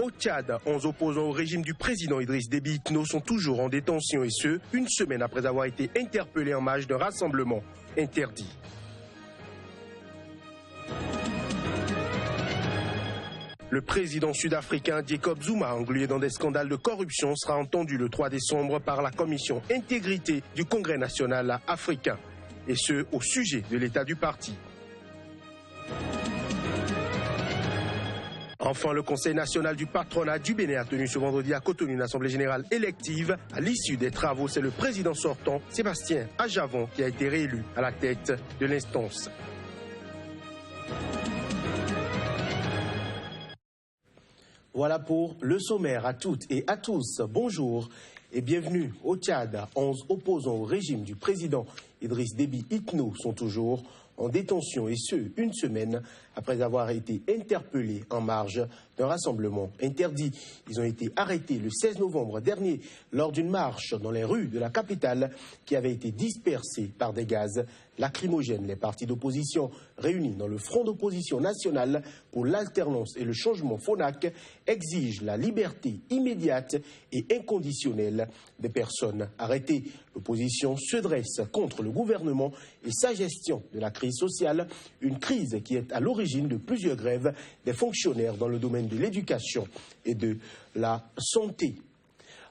Au Tchad, 11 opposants au régime du président Idriss Déby Itno sont toujours en détention et ce, une semaine après avoir été interpellés en marge d'un rassemblement interdit. Le président sud-africain Jacob Zuma, englué dans des scandales de corruption, sera entendu le 3 décembre par la commission intégrité du Congrès national africain. Et ce, au sujet de l'état du parti. Enfin, le Conseil national du patronat du Bénin a tenu ce vendredi à Cotonou une assemblée générale élective. À l'issue des travaux, c'est le président sortant, Sébastien Ajavon, qui a été réélu à la tête de l'instance. Voilà pour le sommaire. À toutes et à tous, bonjour et bienvenue au Tchad. 11 opposants au régime du président Idriss Déby Itno sont toujours en détention et ce, une semaine après avoir été interpellés en marge d'un rassemblement interdit. Ils ont été arrêtés le 16 novembre dernier lors d'une marche dans les rues de la capitale qui avait été dispersée par des gaz lacrymogènes. Les partis d'opposition réunis dans le Front d'opposition nationale pour l'alternance et le changement FONAC exigent la liberté immédiate et inconditionnelle des personnes arrêtées. L'opposition se dresse contre le gouvernement et sa gestion de la crise sociale, une crise qui est à l'origine de plusieurs grèves des fonctionnaires dans le domaine de l'éducation et de la santé.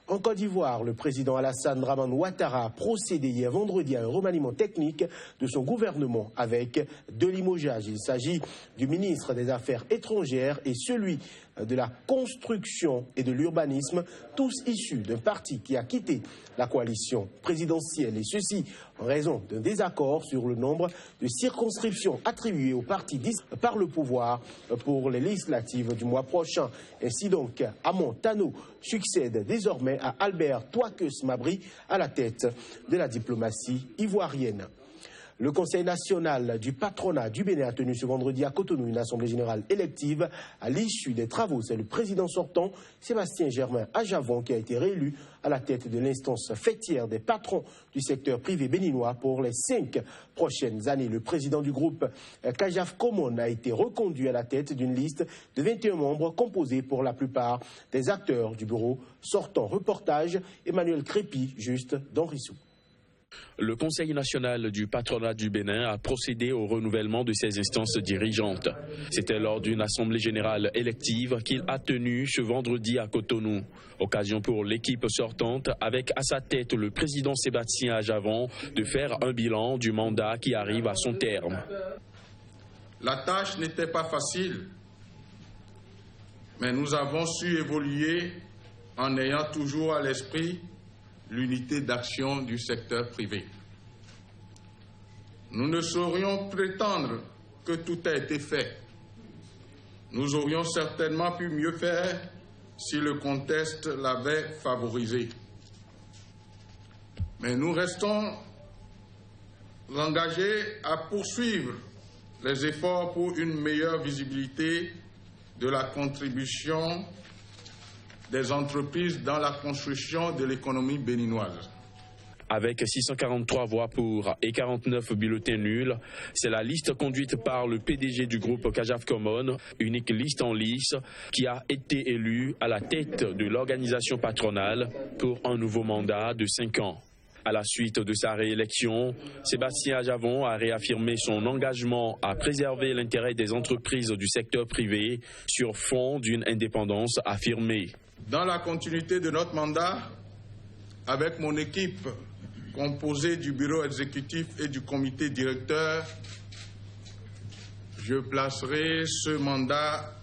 En Côte d'Ivoire, le président Alassane Dramane Ouattara a procédé hier vendredi à un remaniement technique de son gouvernement avec deux limogeages. Il s'agit du ministre des Affaires étrangères et celui de la construction et de l'urbanisme, tous issus d'un parti qui a quitté la coalition présidentielle. Et ceci en raison d'un désaccord sur le nombre de circonscriptions attribuées au parti par le pouvoir pour les législatives du mois prochain. Ainsi donc, Amon Tano succède désormais à Albert Touakeus Mabri à la tête de la diplomatie ivoirienne. Le Conseil national du patronat du Bénin a tenu ce vendredi à Cotonou une assemblée générale élective. À l'issue des travaux, c'est le président sortant, Sébastien Germain Ajavon, qui a été réélu à la tête de l'instance fêtière des patrons du secteur privé béninois pour les 5 prochaines années. Le président du groupe Kajaf Komon a été reconduit à la tête d'une liste de 21 membres composée pour la plupart des acteurs du bureau sortant. Reportage Emmanuel Crépi, juste d'Henrissou. Le Conseil national du patronat du Bénin a procédé au renouvellement de ses instances dirigeantes. C'était lors d'une assemblée générale élective qu'il a tenue ce vendredi à Cotonou. Occasion pour l'équipe sortante, avec à sa tête le président Sébastien Ajavon, de faire un bilan du mandat qui arrive à son terme. La tâche n'était pas facile, mais nous avons su évoluer en ayant toujours à l'esprit l'unité d'action du secteur privé. Nous ne saurions prétendre que tout a été fait. Nous aurions certainement pu mieux faire si le contexte l'avait favorisé. Mais nous restons engagés à poursuivre les efforts pour une meilleure visibilité de la contribution des entreprises dans la construction de l'économie béninoise. Avec 643 voix pour et 49 bulletins nuls, c'est la liste conduite par le PDG du groupe Kajaf Komon, unique liste en lice, qui a été élu à la tête de l'organisation patronale pour un nouveau mandat de 5 ans. À la suite de sa réélection, Sébastien Ajavon a réaffirmé son engagement à préserver l'intérêt des entreprises du secteur privé sur fond d'une indépendance affirmée. Dans la continuité de notre mandat, avec mon équipe composée du bureau exécutif et du comité directeur, je placerai ce mandat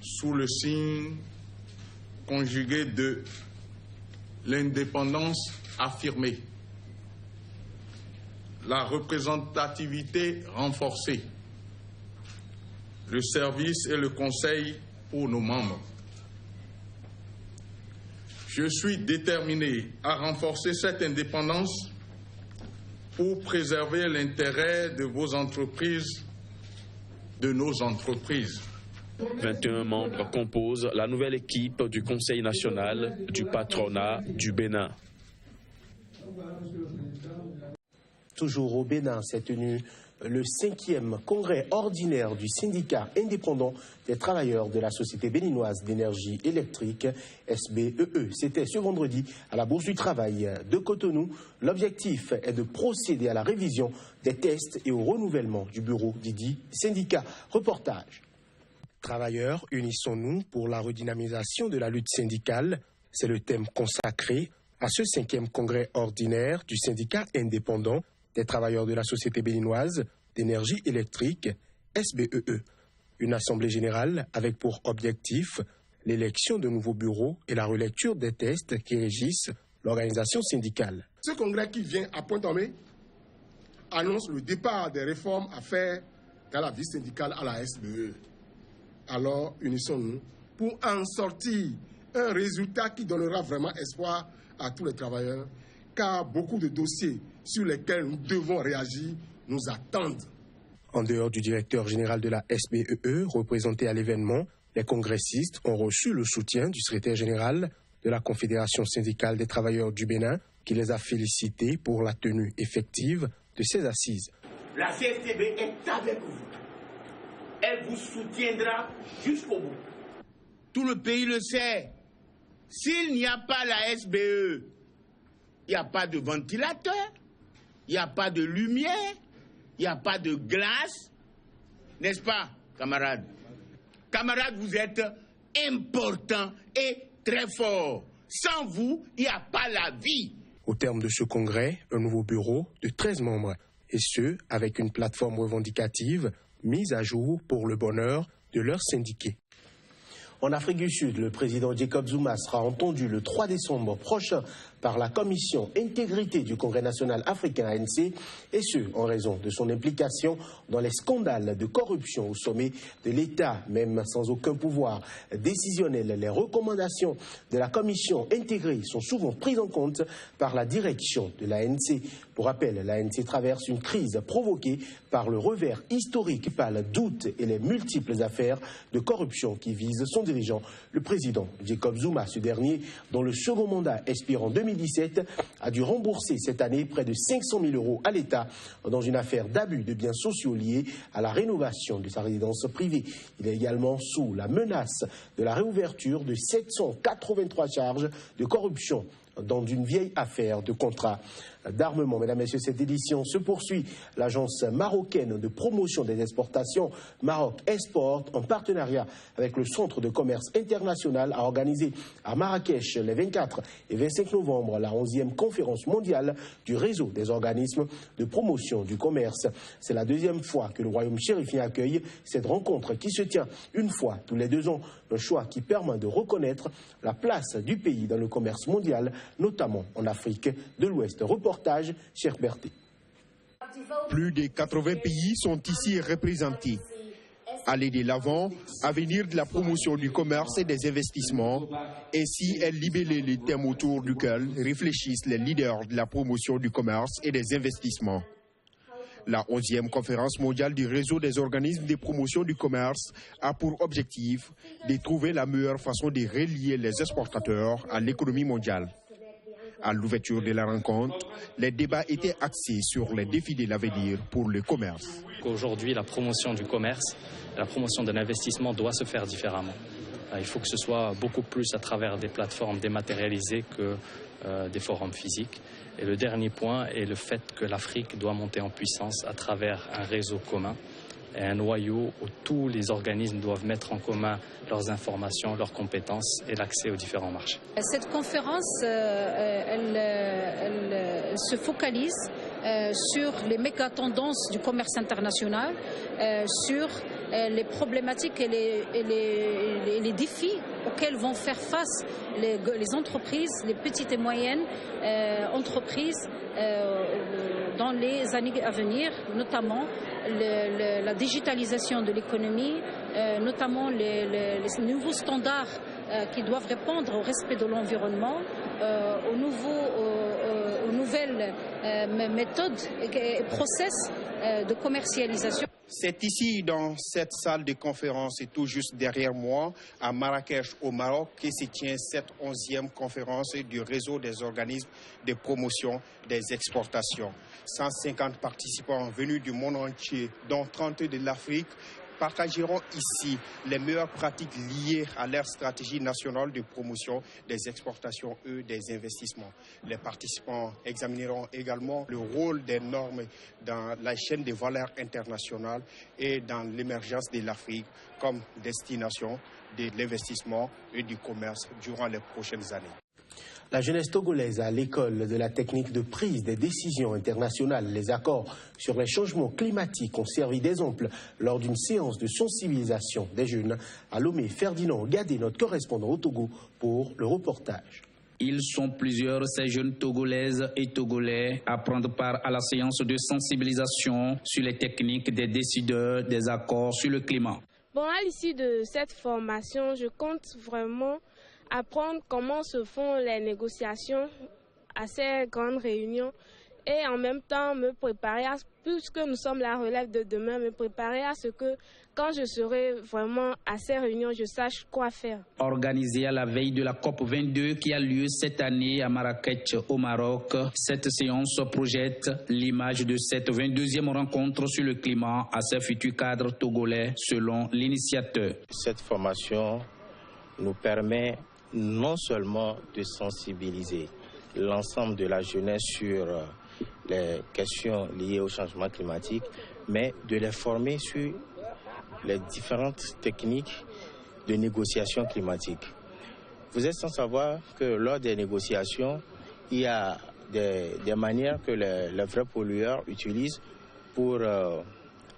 sous le signe conjugué de l'indépendance affirmée, la représentativité renforcée, le service et le conseil pour nos membres. Je suis déterminé à renforcer cette indépendance pour préserver l'intérêt de vos entreprises, de nos entreprises. 21 membres composent la nouvelle équipe du Conseil national du patronat du Bénin. Toujours au Bénin, s'est tenu le 5e congrès ordinaire du syndicat indépendant des travailleurs de la Société béninoise d'énergie électrique, SBEE. C'était ce vendredi à la Bourse du Travail de Cotonou. L'objectif est de procéder à la révision des tests et au renouvellement du bureau d'IDI syndicat. Reportage. Travailleurs, unissons-nous pour la redynamisation de la lutte syndicale. C'est le thème consacré à ce 5e congrès ordinaire du syndicat indépendant des travailleurs de la Société béninoise d'énergie électrique, SBEE. Une assemblée générale avec pour objectif l'élection de nouveaux bureaux et la relecture des tests qui régissent l'organisation syndicale. Ce congrès qui vient à point nommé annonce le départ des réformes à faire dans la vie syndicale à la SBEE. Alors, unissons-nous pour en sortir un résultat qui donnera vraiment espoir à tous les travailleurs, car beaucoup de dossiers sur lesquels nous devons réagir nous attendent. En dehors du directeur général de la SBEE, représenté à l'événement, les congressistes ont reçu le soutien du secrétaire général de la Confédération syndicale des travailleurs du Bénin, qui les a félicités pour la tenue effective de ces assises. La CSTB est avec vous. Elle vous soutiendra jusqu'au bout. Tout le pays le sait. S'il n'y a pas la SBE, il n'y a pas de ventilateur, il n'y a pas de lumière, il n'y a pas de glace. N'est-ce pas, camarades? Camarades, vous êtes importants et très forts. Sans vous, il n'y a pas la vie. Au terme de ce congrès, un nouveau bureau de 13 membres, et ce, avec une plateforme revendicative mise à jour pour le bonheur de leurs syndiqués. En Afrique du Sud, le président Jacob Zuma sera entendu le 3 décembre prochain par la commission intégrité du Congrès national africain ANC, et ce, en raison de son implication dans les scandales de corruption au sommet de l'État, même sans aucun pouvoir décisionnel. Les recommandations de la commission intégrée sont souvent prises en compte par la direction de l'ANC. Pour rappel, l'ANC traverse une crise provoquée par le revers historique, par le doute et les multiples affaires de corruption qui visent son dirigeant, le président Jacob Zuma. Ce dernier, dont le second mandat expire en 2017, a dû rembourser cette année près de 500 000 € à l'État dans une affaire d'abus de biens sociaux liés à la rénovation de sa résidence privée. Il est également sous la menace de la réouverture de 783 charges de corruption dans une vieille affaire de contrat d'armement. Mesdames et messieurs, cette édition se poursuit. L'agence marocaine de promotion des exportations Maroc Export, en partenariat avec le Centre de commerce international, a organisé à Marrakech les 24 et 25 novembre la 11e conférence mondiale du réseau des organismes de promotion du commerce. C'est la deuxième fois que le royaume chérifien accueille cette rencontre qui se tient une fois tous les 2 ans. Un choix qui permet de reconnaître la place du pays dans le commerce mondial, notamment en Afrique de l'Ouest. Reportage, Cheikh Berté. Plus de 80 pays sont ici représentés. Aller de l'avant, avenir de la promotion du commerce et des investissements, ainsi est libellé les thèmes autour duquel réfléchissent les leaders de la promotion du commerce et des investissements. La 11e conférence mondiale du réseau des organismes de promotion du commerce a pour objectif de trouver la meilleure façon de relier les exportateurs à l'économie mondiale. À l'ouverture de la rencontre, les débats étaient axés sur les défis de l'avenir pour le commerce. Aujourd'hui, la promotion du commerce, la promotion de l'investissement doit se faire différemment. Il faut que ce soit beaucoup plus à travers des plateformes dématérialisées que des forums physiques. Et le dernier point est le fait que l'Afrique doit monter en puissance à travers un réseau commun et un noyau où tous les organismes doivent mettre en commun leurs informations, leurs compétences et l'accès aux différents marchés. Cette conférence, elle se focalise sur les méga-tendances du commerce international, sur les problématiques et les défis auxquels vont faire face les entreprises, les petites et moyennes entreprises dans les années à venir, notamment la digitalisation de l'économie, notamment les nouveaux standards qui doivent répondre au respect de l'environnement, aux nouvelles méthodes et process de commercialisation. C'est ici, dans cette salle de conférence et tout juste derrière moi, à Marrakech, au Maroc, que se tient cette 11e conférence du réseau des organismes de promotion des exportations. 150 participants venus du monde entier, dont 30 de l'Afrique, partageront ici les meilleures pratiques liées à leur stratégie nationale de promotion des exportations et des investissements. Les participants examineront également le rôle des normes dans la chaîne des valeurs internationales et dans l'émergence de l'Afrique comme destination de l'investissement et du commerce durant les prochaines années. La jeunesse togolaise à l'école de la technique de prise des décisions internationales, les accords sur les changements climatiques ont servi d'exemple lors d'une séance de sensibilisation des jeunes à Lomé. Ferdinand Gadé, notre correspondant au Togo, pour le reportage. Ils sont plusieurs, ces jeunes Togolaises et Togolais, à prendre part à la séance de sensibilisation sur les techniques des décideurs des accords sur le climat. Bon, à l'issue de cette formation, je compte vraiment apprendre comment se font les négociations à ces grandes réunions et en même temps me préparer, puisque nous sommes la relève de demain, me préparer à ce que quand je serai vraiment à ces réunions, je sache quoi faire. Organisée à la veille de la COP22 qui a lieu cette année à Marrakech au Maroc, cette séance projette l'image de cette 22e rencontre sur le climat à ses futurs cadres togolais selon l'initiateur. Cette formation nous permet non seulement de sensibiliser l'ensemble de la jeunesse sur les questions liées au changement climatique, mais de les former sur les différentes techniques de négociation climatique. Vous êtes sans savoir que lors des négociations, il y a des manières que les vrais pollueurs utilisent pour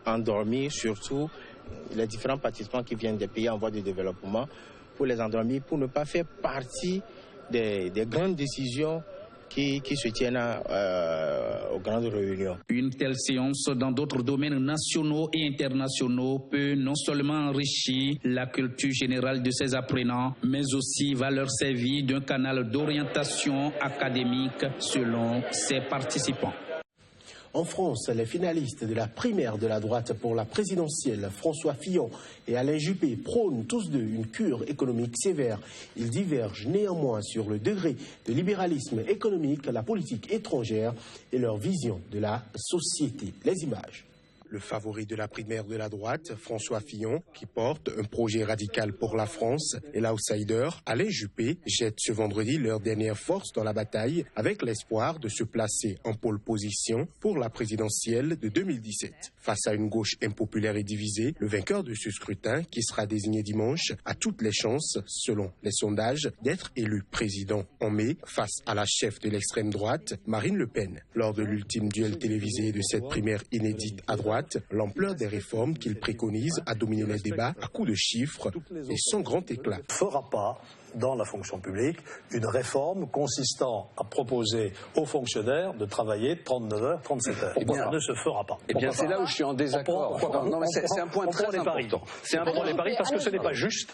endormir surtout les différents participants qui viennent des pays en voie de développement, pour les endormir, pour ne pas faire partie des grandes décisions qui se tiennent aux grandes réunions. Une telle séance dans d'autres domaines nationaux et internationaux peut non seulement enrichir la culture générale de ses apprenants, mais aussi va leur servir d'un canal d'orientation académique selon ses participants. En France, les finalistes de la primaire de la droite pour la présidentielle, François Fillon et Alain Juppé, prônent tous deux une cure économique sévère. Ils divergent néanmoins sur le degré de libéralisme économique, la politique étrangère et leur vision de la société. Les images. Le favori de la primaire de la droite, François Fillon, qui porte un projet radical pour la France, et l'outsider, Alain Juppé, jettent ce vendredi leur dernière force dans la bataille avec l'espoir de se placer en pole position pour la présidentielle de 2017. Face à une gauche impopulaire et divisée, le vainqueur de ce scrutin, qui sera désigné dimanche, a toutes les chances, selon les sondages, d'être élu président en mai face à la chef de l'extrême droite, Marine Le Pen. Lors de l'ultime duel télévisé de cette primaire inédite à droite, l'ampleur des réformes qu'il préconise a dominé les débats à coups de chiffres et sans grand éclat. Ne fera pas dans la fonction publique une réforme consistant à proposer aux fonctionnaires de travailler 39 heures, 37 heures. Ça ne se fera pas. Eh bien, c'est là où je suis en désaccord. C'est un point très important. C'est un point les paris parce que ce n'est pas juste.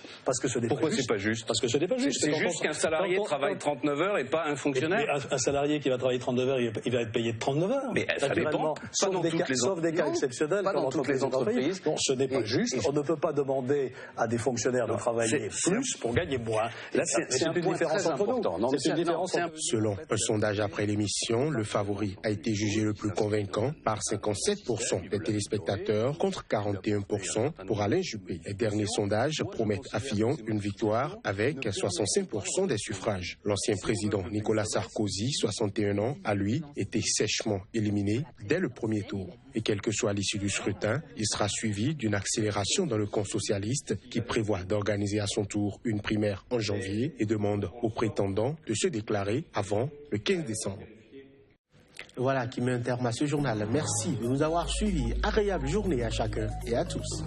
Pourquoi c'est pas juste? Parce que ce n'est pas juste. C'est juste qu'un salarié travaille 39 heures et pas un fonctionnaire. Un salarié qui va travailler 39 heures, il va être payé de 39 heures. Mais ça dépend. Sauf des cas exceptionnels. Pas dans toutes les entreprises. Non, ce n'est pas juste. On ne peut pas demander à des fonctionnaires de travailler plus pour gagner moins. Là, c'est une différence important. Selon un sondage après l'émission, le favori a été jugé le plus convaincant par 57% des téléspectateurs contre 41% pour Alain Juppé. Les derniers sondages promettent à Fillon une victoire avec 65% des suffrages. L'ancien président Nicolas Sarkozy, 61 ans, a lui été sèchement éliminé dès le premier tour. Et quelle que soit l'issue du scrutin, il sera suivi d'une accélération dans le camp socialiste qui prévoit d'organiser à son tour une primaire en janvier et demande aux prétendants de se déclarer avant le 15 décembre. Voilà qui met un terme à ce journal. Merci de nous avoir suivis. Agréable journée à chacun et à tous.